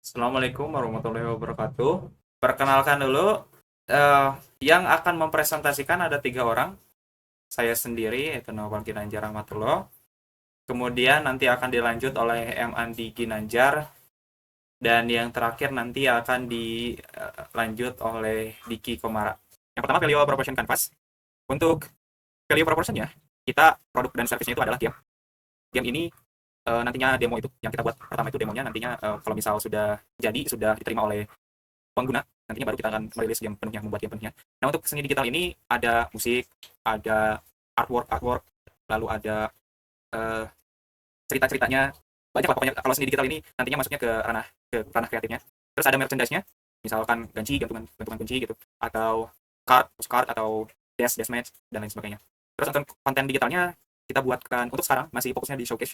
Assalamualaikum warahmatullahi wabarakatuh. Perkenalkan dulu, eh, yang akan mempresentasikan ada 3 orang. Saya sendiri, yaitu Nawal Ginanjar Rahmatullah. Kemudian nanti akan dilanjut oleh M. Andi Ginanjar. Dan yang terakhir nanti akan dilanjut oleh Diki Komara. Yang pertama, value proportion canvas. Untuk value proportionnya, kita produk dan servicenya itu adalah game. Game ini nantinya demo itu yang kita buat pertama itu demonya nantinya kalau misal sudah jadi sudah diterima oleh pengguna, nantinya baru kita akan merilis game penuhnya, membuat game penuhnya. Nah, untuk seni digital ini ada musik, ada artwork, lalu ada eh, cerita-ceritanya, banyak lah pokoknya. Kalau seni digital ini nantinya masuknya ke ranah kreatifnya. Terus ada merchandise-nya, misalkan ganci, gantungan kunci gitu, atau card atau deathmatch dan lain sebagainya. Terus untuk konten digitalnya kita buatkan untuk sekarang masih fokusnya di showcase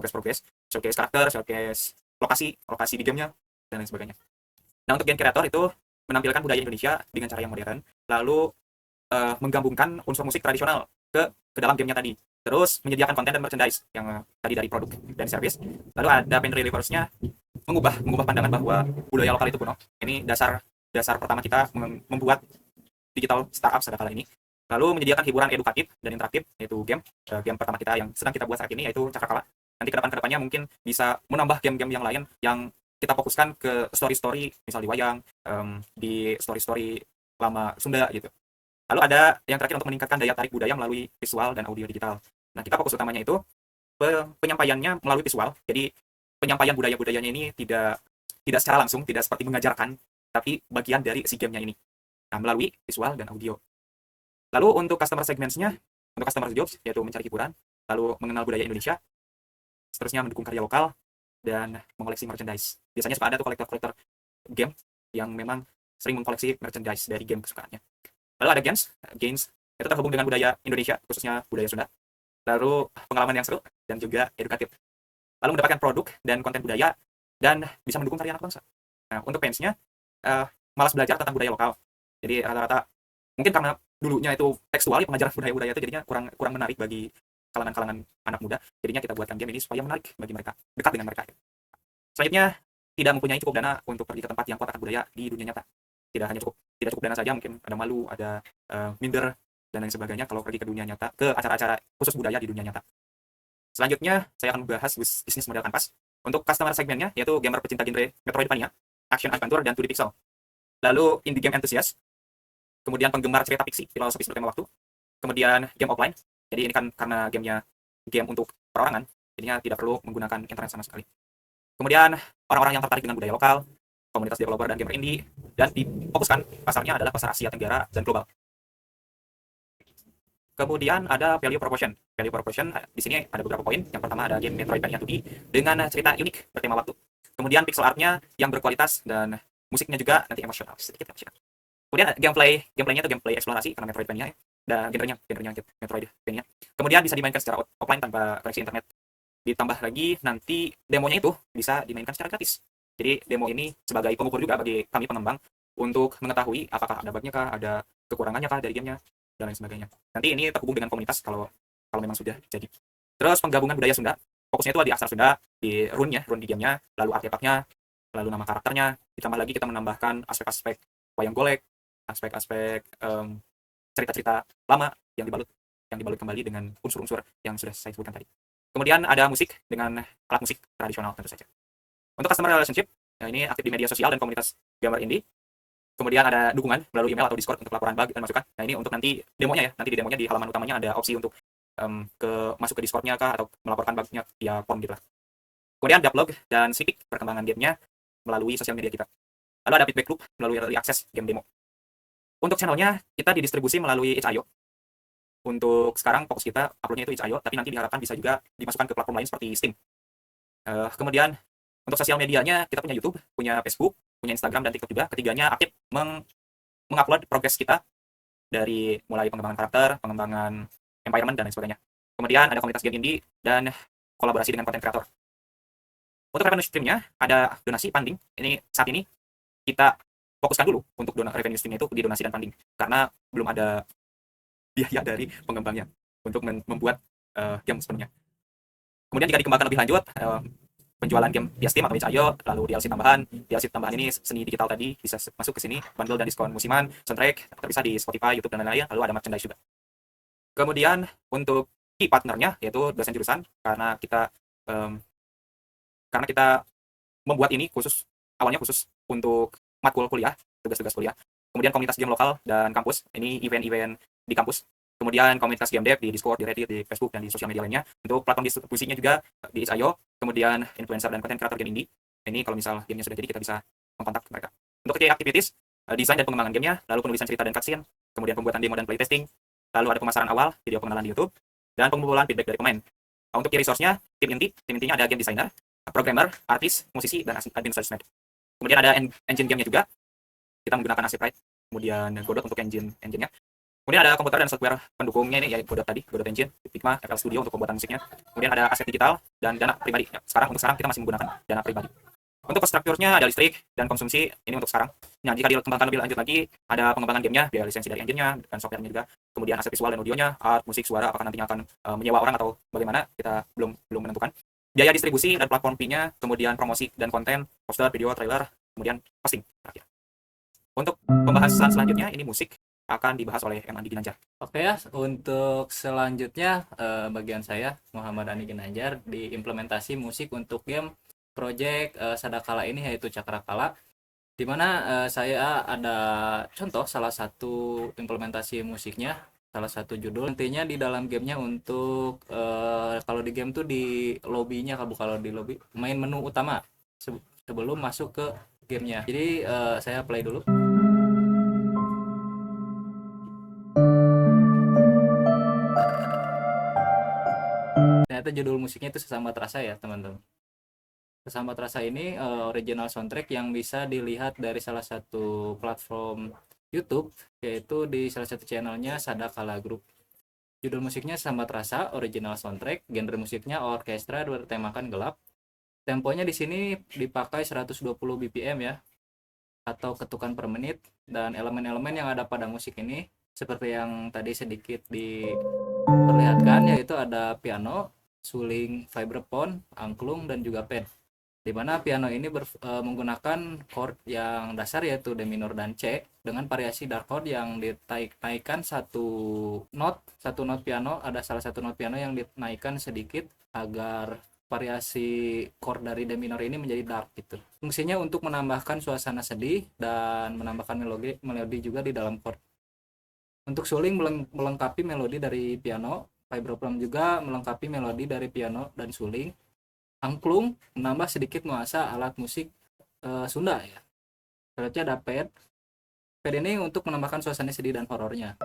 progress, showcase karakter, showcase lokasi di gamenya dan lain sebagainya. Nah, untuk game kreator itu menampilkan budaya Indonesia dengan cara yang modern, lalu menggabungkan unsur musik tradisional ke dalam gamenya tadi. Terus menyediakan konten dan merchandise yang tadi dari produk dan service. Lalu ada pen relievers-nya mengubah pandangan bahwa budaya lokal itu kuno. Ini dasar dasar pertama kita membuat digital startup pada kala ini. Lalu menyediakan hiburan edukatif dan interaktif, yaitu game pertama kita yang sedang kita buat saat ini yaitu Cakrakala. Nanti kedepannya mungkin bisa menambah game-game yang lain yang kita fokuskan ke story-story, misal di wayang, di story-story lama Sunda gitu. Lalu ada yang terakhir untuk meningkatkan daya tarik budaya melalui visual dan audio digital. Nah, kita fokus utamanya itu penyampaiannya melalui visual. Jadi penyampaian budaya-budayanya ini tidak tidak secara langsung, tidak seperti mengajarkan, tapi bagian dari si gamenya ini. Nah, melalui visual dan audio. Lalu untuk customer segments-nya, untuk customer jobs, yaitu mencari hiburan, lalu mengenal budaya Indonesia, seterusnya mendukung karya lokal, dan mengoleksi merchandise. Biasanya suka ada tuh kolektor-kolektor game yang memang sering mengkoleksi merchandise dari game kesukaannya. Lalu ada games itu terhubung dengan budaya Indonesia, khususnya budaya Sunda. Lalu pengalaman yang seru dan juga edukatif. Lalu mendapatkan produk dan konten budaya dan bisa mendukung karya anak bangsa. Nah, untuk fansnya uh, malas belajar tentang budaya lokal. Jadi rata-rata mungkin karena dulunya itu tekstual ya, pengajaran budaya-budaya itu jadinya kurang kurang menarik bagi kalangan-kalangan anak muda. Jadinya kita buatkan game ini supaya menarik bagi mereka, dekat dengan mereka. Selanjutnya, tidak mempunyai cukup dana untuk pergi ke tempat yang kuat akan budaya di dunia nyata. Tidak cukup dana saja, mungkin ada malu, ada minder dan lain sebagainya kalau pergi ke dunia nyata, ke acara-acara khusus budaya di dunia nyata. Selanjutnya, saya akan membahas bisnis model kanvas. Untuk customer segmennya, yaitu gamer pecinta genre Metroidvania, action adventure, dan 2D pixel. Lalu indie game enthusiast, kemudian penggemar cerita fiksi, filosofis bertema waktu, kemudian game offline. Jadi ini kan karena gamenya game untuk perorangan, jadinya tidak perlu menggunakan internet sama sekali. Kemudian orang-orang yang tertarik dengan budaya lokal, komunitas developer dan gamer indie, dan difokuskan pasarnya adalah pasar Asia Tenggara dan global. Kemudian ada value proportion. Value proportion di sini ada beberapa poin. Yang pertama ada game Metroidvania 2D dengan cerita unik bertema waktu. Kemudian pixel artnya yang berkualitas dan musiknya juga nanti emosional, sedikit emosional. Kemudian gameplaynya itu gameplay eksplorasi karena Metroidvania ya. Dan genrenya Metroidvania. Kemudian bisa dimainkan secara offline tanpa koneksi internet. Ditambah lagi nanti demonya itu bisa dimainkan secara gratis. Jadi demo ini sebagai pengukur juga bagi kami pengembang untuk mengetahui apakah ada bugnya kah, ada kekurangannya kah dari gamenya, dan lain sebagainya. Nanti ini terhubung dengan komunitas kalau kalau memang sudah jadi. Terus penggabungan budaya Sunda, fokusnya itu di aksara Sunda, di rune di gamenya, lalu artefaknya, lalu nama karakternya. Ditambah lagi kita menambahkan aspek-aspek wayang golek, aspek-aspek cerita-cerita lama yang dibalut kembali dengan unsur-unsur yang sudah saya sebutkan tadi. Kemudian ada musik dengan alat musik tradisional tentu saja. Untuk customer relationship, nah ini aktif di media sosial dan komunitas gamer indie. Kemudian ada dukungan melalui email atau Discord untuk laporan bug dan masukan. Nah, ini untuk nanti demonya ya. Nanti di demonya di halaman utamanya ada opsi untuk masuk ke Discord-nya kah atau melaporkan bug-nya via form gitu lah. Kemudian ada blog dan sneak perkembangan gamenya melalui sosial media kita. Lalu ada feedback loop melalui early access game demo. Untuk channelnya kita didistribusi melalui itch.io. Untuk sekarang fokus kita uploadnya itu itch.io, tapi nanti diharapkan bisa juga dimasukkan ke platform lain seperti Steam. Kemudian untuk sosial medianya kita punya YouTube, punya Facebook, punya Instagram dan TikTok juga. Ketiganya aktif mengupload progres kita dari mulai pengembangan karakter, pengembangan environment dan lain sebagainya. Kemudian ada komunitas game indie dan kolaborasi dengan konten kreator. Untuk revenue streamnya ada donasi funding. Ini saat ini kita fokuskan dulu untuk revenue streamnya itu di donasi dan funding karena belum ada biaya dari pengembangnya untuk membuat game sepenuhnya. Kemudian jika dikembangkan lebih lanjut, penjualan game via Steam atau itch.io, lalu DLC tambahan ini seni digital tadi bisa masuk ke sini, bundle dan diskon musiman, soundtrack terpisah di Spotify, YouTube dan lain-lain, lalu ada merchandise juga. Kemudian untuk key partnernya yaitu dosen jurusan, em, karena kita membuat ini awalnya khusus untuk matkul kuliah, tugas-tugas kuliah. Kemudian komunitas game lokal dan kampus, ini event-event di kampus. Kemudian komunitas game dev di Discord, di Reddit, di Facebook, dan di sosial media lainnya. Untuk platform distribusinya juga di itch.io. Kemudian influencer dan konten kreator game indie. Ini kalau misal gamenya sudah jadi, kita bisa mengkontak mereka. Untuk key activities, desain dan pengembangan gamenya, lalu penulisan cerita dan cutscene, kemudian pembuatan demo dan playtesting, lalu ada pemasaran awal, video pengenalan di YouTube, dan pengumpulan feedback dari pemain. Untuk key resource-nya, tim intinya ada game designer, programmer, artis, musisi, dan admin sosmed. Kemudian ada engine gamenya juga, kita menggunakan Aseprite, kemudian Godot untuk engine-nya. Kemudian ada komputer dan software pendukungnya ini, ya Godot tadi, Godot Engine, Figma, FL Studio untuk pembuatan musiknya. Kemudian ada aset digital dan dana pribadi. Ya, untuk sekarang kita masih menggunakan dana pribadi. Untuk strukturnya ada listrik dan konsumsi, ini untuk sekarang. Nah, jika dikembangkan lebih lanjut lagi, ada pengembangan gamenya, biaya lisensi dari engine-nya dan software-nya juga. Kemudian aset visual dan audionya, art, musik, suara, apakah nantinya akan menyewa orang atau bagaimana, kita belum menentukan. Biaya distribusi dan platform fee-nya, kemudian promosi dan konten, poster, video, trailer, kemudian posting terakhir. Untuk pembahasan selanjutnya, ini musik akan dibahas oleh M. Andi Ginanjar. Oke ya, untuk selanjutnya bagian saya Muhammad Andi Ginanjar di implementasi musik untuk game project Sadakala ini, yaitu Cakrakala, di mana saya ada contoh salah satu implementasi musiknya, salah satu judul nantinya di dalam gamenya untuk kalau di game tuh di lobbynya, kalau di lobby main menu utama sebelum masuk ke gamenya. Jadi saya play dulu. Ternyata judul musiknya itu Sesambat Rasa ya teman-teman. Sesambat Rasa ini original soundtrack yang bisa dilihat dari salah satu platform YouTube, yaitu di salah satu channelnya Sadakala Group. Judul musiknya Sesambat Rasa, original soundtrack, genre musiknya orkestra bertemakan gelap. Temponya di sini dipakai 120 BPM ya, atau ketukan per menit, dan elemen-elemen yang ada pada musik ini seperti yang tadi sedikit diperlihatkan, yaitu ada piano, suling, vibraphone, angklung, dan juga pad. Di mana piano ini menggunakan chord yang dasar yaitu D minor dan C, dengan variasi dark chord yang dinaikkan satu not piano, ada salah satu not piano yang dinaikkan sedikit agar variasi chord dari D minor ini menjadi dark gitu. Fungsinya untuk menambahkan suasana sedih dan menambahkan melodi juga di dalam chord. Untuk suling melengkapi melodi dari piano, vibraphone juga melengkapi melodi dari piano dan suling. Angklung menambah sedikit nuansa alat musik Sunda ya. Selanjutnya ada pad. Pad ini untuk menambahkan suasana sedih dan horornya.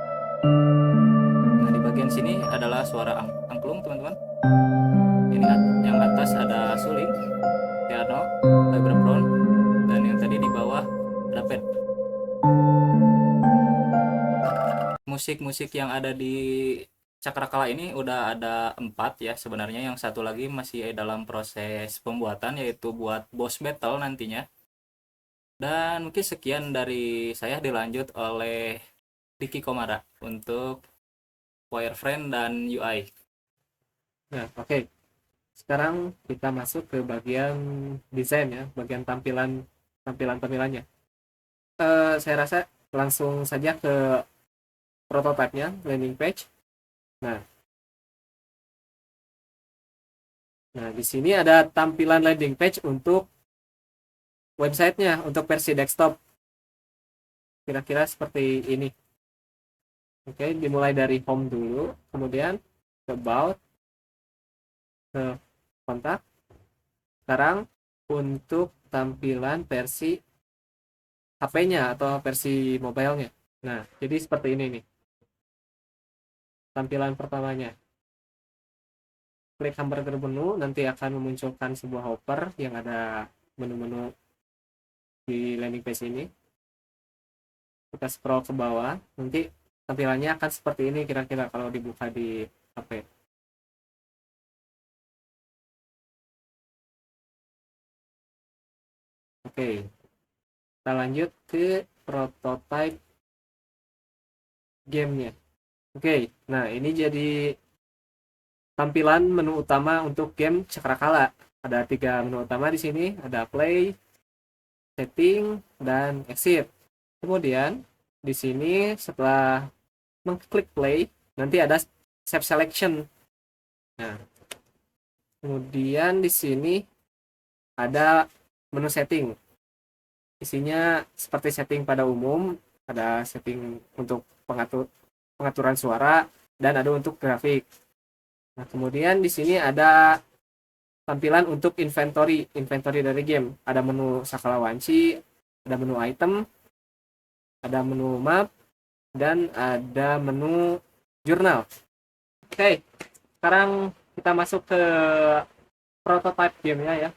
Nah, di bagian sini adalah suara angklung teman-teman. Ini yang atas ada suling, piano, vibraphone, dan yang tadi di bawah ada pad. Musik-musik yang ada di Cakrakala ini udah ada 4 ya sebenarnya, yang satu lagi masih dalam proses pembuatan, yaitu buat boss battle nantinya. Dan mungkin sekian dari saya, dilanjut oleh Diki Komara untuk wireframe dan UI. Nah, oke. Sekarang kita masuk ke bagian desain ya, bagian tampilannya. Saya rasa langsung saja ke prototipenya, landing page. Nah, di sini ada tampilan landing page untuk websitenya, untuk versi desktop. Kira-kira seperti ini. Oke, dimulai dari home dulu, kemudian ke about, ke kontak. Sekarang untuk tampilan versi HP-nya atau versi mobile-nya. Nah, jadi seperti ini nih. Tampilan pertamanya. Klik hamburger menu, nanti akan memunculkan sebuah hopper yang ada menu-menu di landing page ini. Kita scroll ke bawah, nanti tampilannya akan seperti ini kira-kira kalau dibuka di HP. Oke, kita lanjut ke prototype gamenya. Oke, nah ini jadi tampilan menu utama untuk game Cakrakala. Ada 3 menu utama di sini, ada play, setting, dan exit. Kemudian di sini setelah mengklik play, nanti ada save selection. Nah, kemudian di sini ada menu setting. Isinya seperti setting pada umum, ada setting untuk pengaturan suara dan ada untuk grafik. Nah, kemudian di sini ada tampilan untuk inventory dari game. Ada menu Sakalawanci, ada menu item, ada menu map, dan ada menu jurnal. Oke, sekarang kita masuk ke prototype gamenya ya.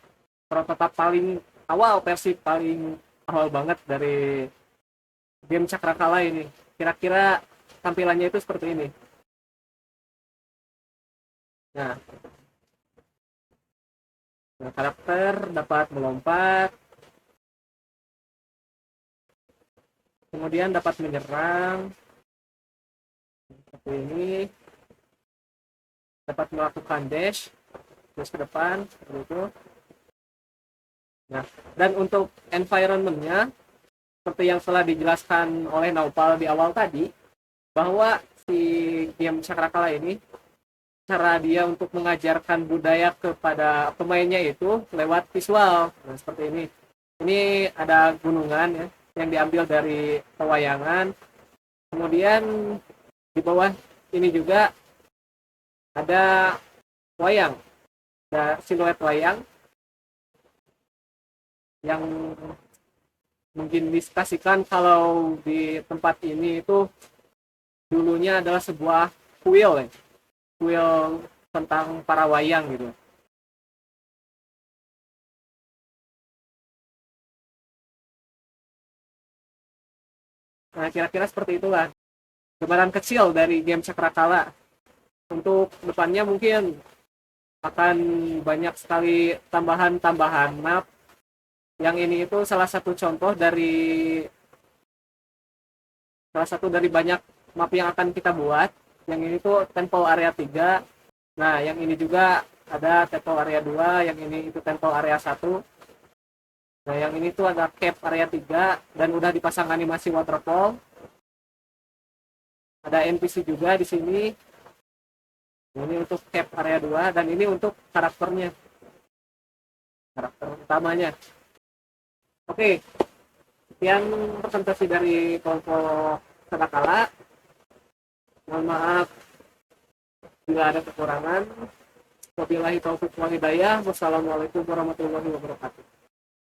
Prototype paling awal, versi paling awal banget dari game Cakrakala ini. Kira-kira tampilannya itu seperti ini. Nah, karakter dapat melompat, kemudian dapat menyerang seperti ini, dapat melakukan dash terus ke depan seperti itu. Nah, dan untuk environment-nya seperti yang telah dijelaskan oleh Naupal di awal tadi, bahwa si game Cakrakala ini cara dia untuk mengajarkan budaya kepada pemainnya itu lewat visual. Nah, seperti ini. Ini ada gunungan ya yang diambil dari pewayangan. Kemudian di bawah ini juga ada wayang. Ada siluet wayang yang mungkin diskasikan kalau di tempat ini itu dulunya adalah sebuah kuil ya. Kuil tentang para wayang gitu. Nah, kira-kira seperti itulah gambaran kecil dari game Cakrakala. Untuk depannya mungkin akan banyak sekali tambahan-tambahan map. Yang ini itu salah satu dari banyak map yang akan kita buat. Yang ini tuh Temple Area 3. Nah, yang ini juga ada Temple Area 2, yang ini itu Temple Area 1. Nah, yang ini tuh ada Cave Area 3 dan udah dipasang animasi waterfall. Ada NPC juga di sini. Ini untuk Cave Area 2 dan ini untuk karakternya. Karakter utamanya. Oke. Sekian presentasi dari kelompok Cakrakala. Mohon maaf bila ada kekurangan. Wabillahi taufiq wal hidayah. Wassalamualaikum warahmatullahi wabarakatuh.